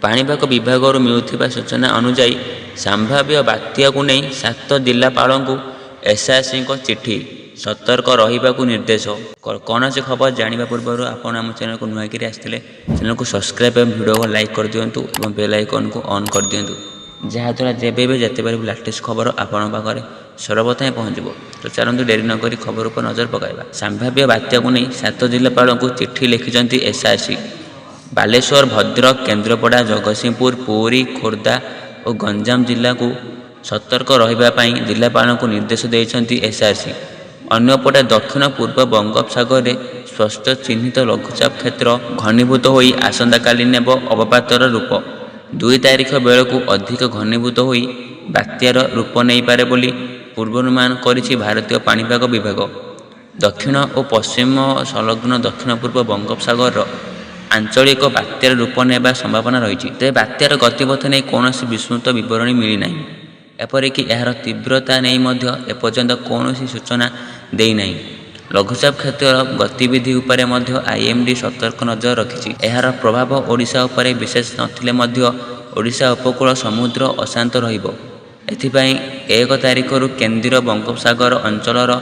पाणीपाग विभाग मिलुथिबा सूचना अनुसार संभाव्य बात्या को नहीं 7 जिलापालों एसआरसी चिठी सतर्क रहिबाकु निर्देश। कौन सी खबर जानिबा पूर्व आपण आम चैनल को नुआकी आसते चैनल को सब्सक्राइब और वीडियो को लाइक कर दिंतु और बेल आइकन को ऑन कर दिंतु जहाँद्वारा जेबे भी जिते बार लेटेस्ट खबर आपण पाखे सर्वप्रथम पहुँचब। तो चलते डेरी नक खबर पर नजर पकाइबा। संभाव्य बात्या को नहीं 7 जिलापालों चिठी लिखिं एसआरसी। बालेश्वर, भद्रक, केन्द्रापड़ा, जगतसिंहपुर, पुरी, खोर्धा और गंजाम जिला को सतर्क रहिबापई जिलापालों को निर्देश देइछंती एसआरसी। अन्यपटे दक्षिण पूर्व बंगोपसागर में स्पष्ट चिन्हित लघुचाप क्षेत्र घनीभूत हो आसंताकाली नेब अवपातर रूप। 2 तारिख बेलू अधिक घनीभूत हो बात्यार रूप नहीं पारे बोली पूर्वानुमान करिछि भारतीय पाणीपाग विभाग। दक्षिण और पश्चिम संलग्न दक्षिण पूर्व बंगोपसागर आंचलिक बात्यार रूप नेबा संभावना रही। तेज बात्यार गतिपथ नहीं कौन विस्तृत बरणी मिलना। एपरिक यार तीव्रता नहीं एपर्यंत कौन सूचना देना। लघुचाप क्षेत्र गतिविधि उपरे आईएमडी सतर्क नजर रखी। यार प्रभाव ओडिशा उपरे विशेष नथिले ओडिशा उपकूल समुद्र अशांत रहिबो। एथिपाई 1 तारिख केंद्रीय बंगोपसागर अंचलर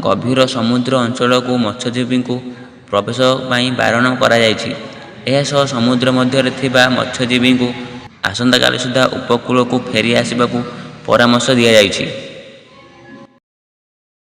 गभीर समुद्र अंचल को मत्स्यजीवी को प्रवेश बारण कर समुद्र मध्य थिबा मत्स्यजीवी को आसंता काली सुधा उपकूल को फेरी आसवाक परामर्श दि जाइछि।